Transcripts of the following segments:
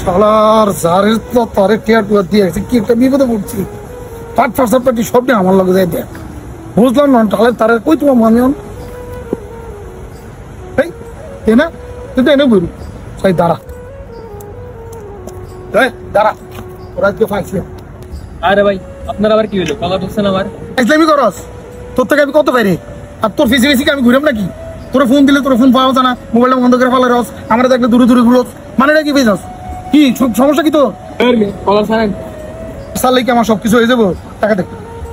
শালার জারের তো তারে টিয়ার টুয়ার দিয়ে আছে, কি একটা বিপদে পড়ছি। পাট ফার্সার পাটি সব নিয়ে আমার লগে যাই দেখ, বুঝলাম না তাহলে তারে কই তোমার মামিয়ন এই না তুই তো এনে বলি সাই দাঁড়া দাঁড়া ওরা কেউ পাইছি। আরে ভাই আপনার আবার কি হলো, কথা বলছেন আমার ইসলামি করস, তোর থেকে আমি কত পাইরে আর তোর ফিসি ফিসিকে আমি ঘুরাম নাকি? তোরা ফোন দিলে তোর ফোন পাওয়া যায় না, মোবাইলটা বন্ধ করে ফেলে রস, আমরা দেখলে দূরে দূরে ঘুরোস, মানে কি বেজাস? কি সমস্যা কি তোর? সাল কি আমার সবকিছু হয়ে যাবো? টাকা দে,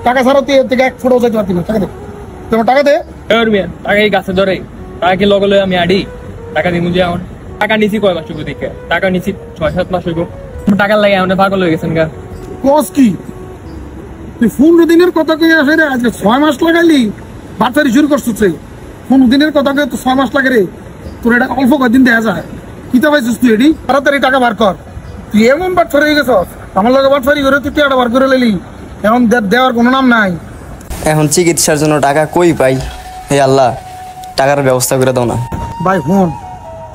টাকা ছাড়া তুই এর থেকে এক ফুটও যাইতে পারবি না। টাকা দে, তোমার টাকা দে। টাকা এই গাছে ধরে টাকা কি লগলে আমি আডি টাকা দিমু যে এখন টাকা নিছি কয় মাস হইব দেখে, টাকা নিছি 6-7 মাস হইব, টাকার লাগে এমন পাগল হয়ে গেছেন গা। কস কি তুই 15 দিনের কথা কই আসে রে, আজকে 6 মাস লাগাইলি বাচ্চারি শুরু করছিস। 15 দিনের কথা কই তো 6 মাস লাগে রে, তোর এটা অল্প কদিন দেখা যায়। কি তা পাইছিস তুই এডি? তাড়াতাড়ি টাকা বার কর। তুই এমন বাচ্চা হয়ে গেছস, আমার লগে বাচ্চারি করে তুই টাকা বার করে লইলি, এখন দেওয়ার কোনো নাম নাই। এখন চিকিৎসার জন্য টাকা কই পাই? হে আল্লাহ, টাকার ব্যবস্থা করে দাও না। ভাই ফোন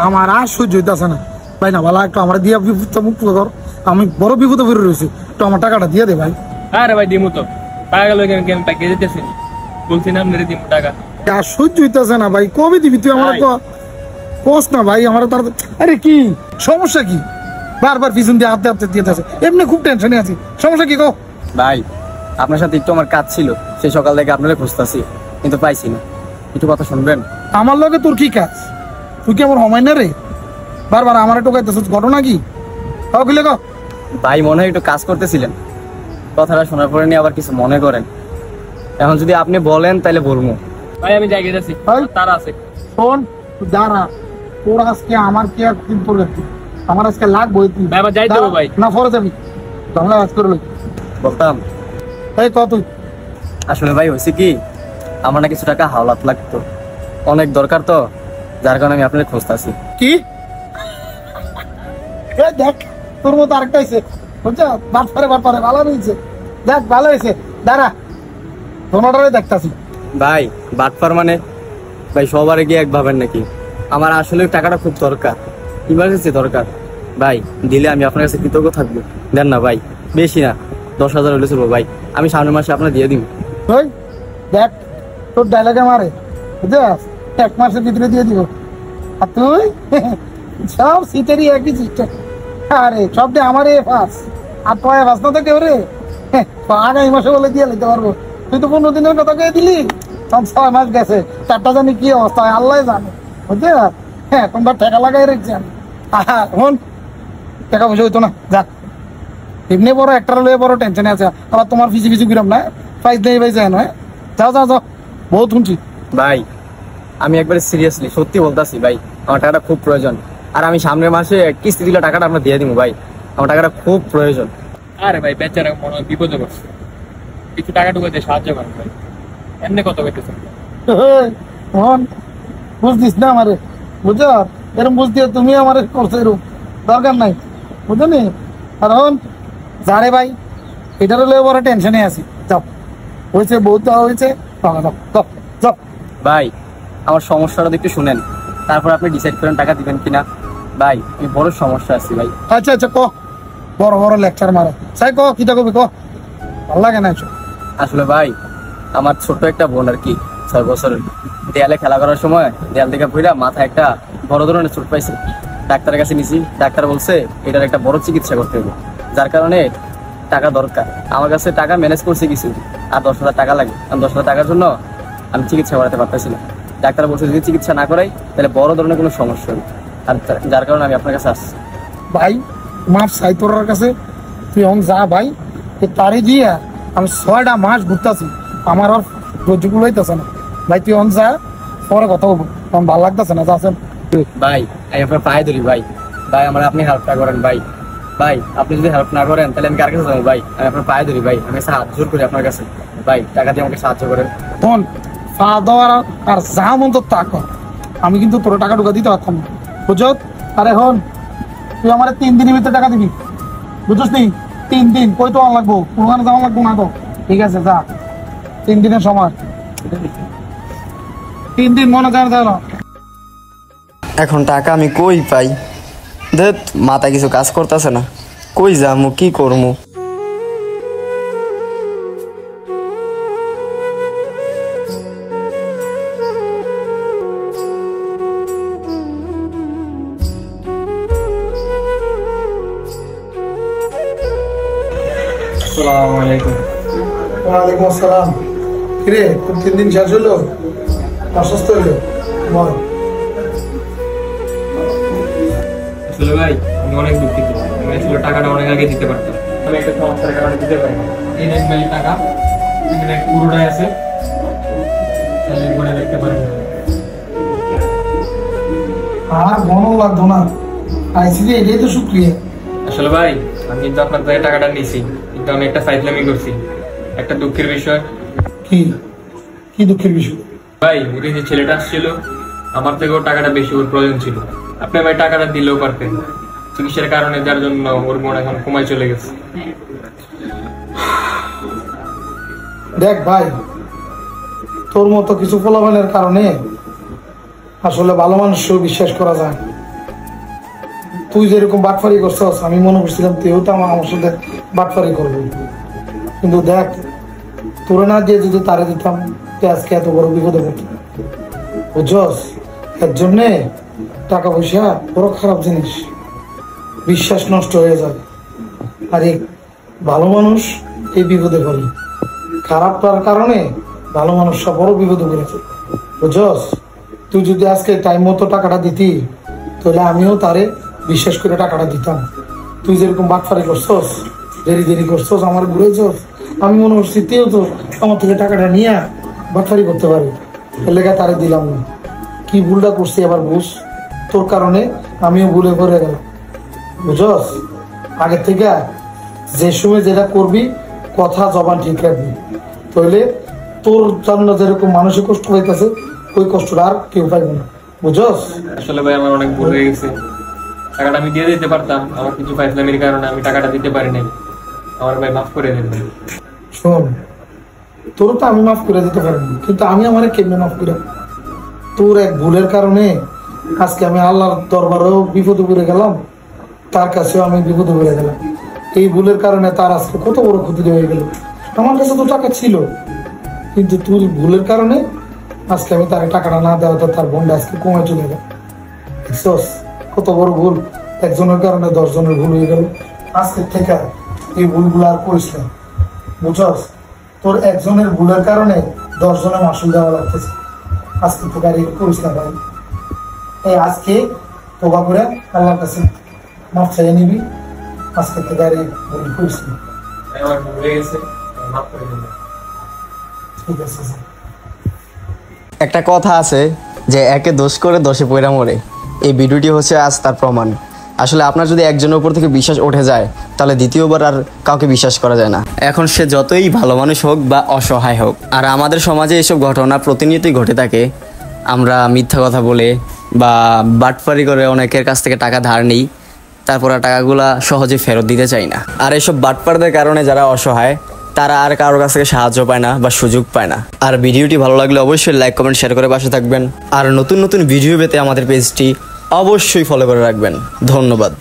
আমার আর সহ্য হইতেছে না ভাই, না ভালো একটু আমার দিয়া বিপদ মুক্ত কর, আমি বড় বিপদে পড়ে রয়েছি, একটু আমার টাকাটা দিয়ে দে ভাই। আরে ভাই দিমু তো, টাকা লগে আমি প্যাকে যেতেছি, বলছি না আপনারে দিমু টাকা। আর সহ্য হইতেছে না ভাই, কবে দিবি তুই আমার? কস না ভাই আমার তার। আরে কি সমস্যা কি? বারবার পিছন দিয়ে হাতে হাতে দিয়ে আছে, এমনি খুব টেনশনে আছি। সমস্যা কি গো? ভাই আপনার সাথে একটু আমার কাজ ছিল, সেই সকাল থেকে আপনারা খুঁজতেছি কিন্তু পাইছি না, একটু কথা শুনবেন? আমার লগে তোর কি কাজ? তুই কি আমার হমাই না রে? বারবার আমার টোকাইতেছিস, ঘটনা কি? কিলে গো ভাই মনে হয় একটু কাজ করতেছিলেন, কথাটা শোনার পরে নিয়ে আবার কিছু মনে করেন। এখন যদি আপনি বলেন তাহলে বলবো। ভাই আমি জায়গায় যাচ্ছি, তারা আছে। শোন তুই দাঁড়া, তোর আজকে আমার কি আর দিন পড়বে? আমার আজকে লাগবো ভাই আমার যাইতে হবে ভাই। না পরে যাবি, বাংলা কাজ করে লই বলতাম এই কত। আসলে ভাই হয়েছে কি, আমার না কিছু টাকা হাওলাত লাগতো, অনেক দরকার তো, যার কারণে আমি আপনাদের খুঁজতেছি। কি দেখ তোর মতো আরেকটা হয়েছে বুঝছো, বাটপারে ভালো হয়েছে, দেখ ভালো হয়েছে, দাঁড়া তোমাটারে দেখতাছি। ভাই বাটপার মানে ভাই সবারে গিয়ে এক ভাবেন নাকি? আমার আসলে টাকাটা খুব দরকার, ইমার্জেন্সি দরকার ভাই, দিলে আমি আপনার কাছে কৃতজ্ঞ থাকবো। দেন না ভাই, বেশি না 10,000 হলে চলবো ভাই, আমি সামনের মাসে আপনার দিয়ে দিব। দেখ তোর ডায়লগে মারে বুঝছো, 1 মাসের ভিতরে দিয়ে দিব। আর তুই সব সিটেরই একই সিস্টেম। আরে সবটা আমারে পাস আর তোর পাস না তো কেউ রে, আগামী মাসে বলে দিয়ে নিতে পারবো। তুই তো 15 দিনের কথা কে দিলি, সব 6 মাস গেছে, 4টা জানি কি অবস্থা আল্লাহ জানে বুঝছো। হ্যাঁ তোমরা টাকা লাগাই রেখেছি আমি। এখন টাকা পয়সা হইতো না, যা এমনি বড় একটা লয়ে বড় টেনশনে আছে, আবার তোমার ফিসি ফিসি কিরম না প্রাইস নেই ভাই যায় না। যাও যাও যাও, বহুত শুনছি ভাই আমি একবারে সিরিয়াসলি সত্যি বলতাছি ভাই, আমার টাকাটা খুব প্রয়োজন, আর আমি সামনের মাসে কিস্তি দিলে টাকাটা আমরা দিয়ে দিব ভাই, আমার টাকাটা খুব প্রয়োজন। আরে ভাই বেচারা মনে হয় বিপদে পড়ছে, কিছু টাকা টুকা দিয়ে সাহায্য করেন ভাই, এমনি কত করতেছেন? বুঝতিস না আমারে বুঝছো, এরকম বুঝতে তুমি আমার করছো, এরকম দরকার নাই বুঝছো নি। কারণ যারে ভাই এটার হলে বড় টেনশনে আছি। যাও হয়েছে, বহুত দেওয়া হয়েছে, যাও। ভাই আমার সমস্যাটা একটু শুনেন, তারপর আপনি ডিসাইড করেন টাকা দিবেন কিনা। ভাই আমি বড় সমস্যা আছি ভাই। আচ্ছা আচ্ছা ক, বড় বড় লেকচার মারো সাই, ক কিটা কবি ক, ভাল লাগে না। আসলে ভাই আমার ছোট একটা বোন আর কি 6 বছরের, দেয়ালে খেলা করার সময় দেয়াল থেকে পড়া মাথায় একটা বড় ধরনের চোট পাইছে, ডাক্তারের কাছে নিছি, ডাক্তার বলছে এটার একটা বড় চিকিৎসা করতে হবে, যার কারণে টাকা দরকার। আমার কাছে টাকা ম্যানেজ করছে কিছু, আর 10,000 টাকা লাগে, আর 10,000 টাকার জন্য আমি চিকিৎসা করাতে পারতেছি না। ডাক্তার বলছে যদি চিকিৎসা না করাই তাহলে বড় ধরনের কোনো সমস্যা হবে, আর যার কারণে আমি আপনার কাছে আসছি। ভাই মাপ চাই তোর কাছে, তুই অন যা ভাই, তারে গিয়া আমি 6টা মাস ঘুরতেছি, আমার আর রোজগুলো হইতেছে না ভাই, তুই অন যা, পরে কথা বলবো, আমার ভালো লাগতেছে না। যাচ্ছেন ভাই আমি আপনার পায়ে ধরি ভাই, ভাই আমার আপনি হেল্পটা করেন ভাই, ভাই আপনি যদি হেল্প না করেন তাহলে আমি কার কাছে যাবো ভাই? আমি আপনার পায়ে ধরি ভাই, আমি হাত জোর করি আপনার কাছে ভাই, টাকা দিয়ে আমাকে সাহায্য করেন। ফোন পা দেওয়ার আর যা মন তোর তা কর, আমি কিন্তু তোর টাকা ঢুকা দিতে পারতাম না বুঝত। আরে হন তুই আমার 3 দিনের ভিতরে টাকা দিবি বুঝছিস নি? 3 দিন কই তো লাগবো, কোনখানে যাওয়া লাগবো না তো, ঠিক আছে যা, 3 দিনের সময়, 3 দিন মনে যায় না। এখন টাকা আমি কই পাই? দেখ মাথায় কিছু কাজ করতেছে না, কই যামু কি করমু। আসসালামু আলাইকুম। ওয়ালাইকুম আসসালাম। কিরে তোর 3 দিন শেষ হলো, অসুস্থ হইলো? বল। আসলে ভাই আমি অনেক দুঃখিত, আমি আসলে টাকাটা অনেক আগে দিতে পারতাম, আমি একটা সমস্যার কারণে দিতে পারি না। এই দেখ ভাই টাকা এখানে পুরোটাই আছে, তাহলে মনে দেখতে পারেন। আর মনও লাগতো না, আইসিডি এটাই তো শুক্রিয়া। আসলে ভাই আমি কিন্তু আপনার থেকে টাকাটা নিছি, কিন্তু আমি একটা ফাইজলামি করছি, একটা দুঃখের বিষয়। কি কি দুঃখের বিষয়? ভাই ওই যে ছেলেটা আসছিল আমার থেকেও টাকাটা বেশি ওর প্রয়োজন ছিল, আপনি ভাই টাকাটা দিলেও পারতেন, চিকিৎসার কারণে যার জন্য ওর মন এখন কমায় চলে গেছে। দেখ ভাই, তোর মতো কিছু ফলাফলের কারণে আসলে ভালো মানুষও বিশ্বাস করা যায়। তুই যেরকম বাটফারি করছস আমি মনে করছিলাম তুইও তো আমার সাথে বাটফারি করবি, কিন্তু দেখ তোর না দিয়ে যদি তারে দিতাম তুই আজকে এত বড় বিপদে পড়ত। বুঝছস, এর জন্যে টাকা পয়সা বড় খারাপ জিনিস, বিশ্বাস নষ্ট হয়ে যায়। আর এই ভালো মানুষ এই বিপদে পড়ে, খারাপটার কারণে ভালো মানুষরা বড় বিপদে পড়েছে। বুঝছস, তুই যদি আজকে টাইম মতো টাকাটা দিতি তাহলে আমিও তারে বিশ্বাস করে টাকাটা দিতাম। তুই যেরকম বাটফারি করছস, দেরি দেরি করছস, আমার ঘুরেছস, আমি মনে করছি তুইও তো আমার থেকে টাকাটা নিয়ে বাটফারি করতে পারি, এর লেগে তারে দিলাম না। কি ভুলটা করছি এবার বুঝ, তোর কারণে আমিও ভুলে পড়ে গেলাম। বুঝছস, আগের থেকে যে সময় যেটা করবি কথা জবান ঠিক রাখবি, তাহলে তোর জন্য যেরকম মানুষের কষ্ট হইতেছে ওই কষ্টটা আর কেউ পাইবে না। বুঝছস? আসলে ভাই আমার অনেক ভুল হয়ে গেছে, টাকাটা আমি দিয়ে দিতে পারতাম, আমার কিছু ফাইজলামির কারণে আমি টাকাটা দিতে পারি নাই, আমার ভাই মাফ করে দেন ভাই। শোন, তোর তো আমি মাফ করে দিতে পারি না, কিন্তু আমি আমার কেমনে মাফ করে? তোর এক ভুলের কারণে আজকে আমি আল্লাহর দরবারেও বিপদে পড়ে গেলাম, তার কাছেও আমি বিপদে পড়ে গেলাম। এই ভুলের কারণে তার আজকে কত বড় ক্ষতি হয়ে গেল। আমার কাছে তো টাকা ছিল, কিন্তু তোর ভুলের কারণে আজকে আমি তার টাকাটা না দেওয়া তো তার বোনটা আজকে কমে চলে গেল। দেখছস কত বড় ভুল, একজনের কারণে 10 জনের ভুল হয়ে গেল। আজকের থেকে এই ভুলগুলো আর করিস না। বুঝছস, তোর একজনের ভুলের কারণে 10 জনের মাসুল দেওয়া লাগতেছে। আজকে থেকে আর করিস না ভাই। এই আজকে তোবা করে আল্লাহর কাছে মাফ চাইয়ে নিবি, আজকে থেকে আর ভুল করিস না। আমার ভুল হয়ে গেছে, মাফ করে দেন। ঠিক আছে। একটা কথা আছে যে একে দোষ করে 10-এ পয়রা মরে, এই ভিডিওটি হচ্ছে আজ তার প্রমাণ। আসলে আপনার যদি একজনের উপর থেকে বিশ্বাস উঠে যায় তাহলে দ্বিতীয়বার আর কাউকে বিশ্বাস করা যায় না, এখন সে যতই ভালো মানুষ হোক বা অসহায় হোক। আর আমাদের সমাজে এসব ঘটনা প্রতিনিয়তই ঘটে থাকে। আমরা মিথ্যা কথা বলে বা বাটপারি করে অনেকের কাছ থেকে টাকা ধার নিই, তারপর টাকাগুলা সহজে ফেরত দিতে চাই না। আর এসব বাটপারদের কারণে যারা অসহায় তারা আর কারোর কাছ থেকে সাহায্য পায় না বা সুযোগ পায় না। আর ভিডিওটি ভালো লাগলে অবশ্যই লাইক কমেন্ট শেয়ার করে পাশে থাকবেন। আর নতুন নতুন ভিডিও পেতে আমাদের পেজটি অবশ্যই ফলো করে রাখবেন। ধন্যবাদ।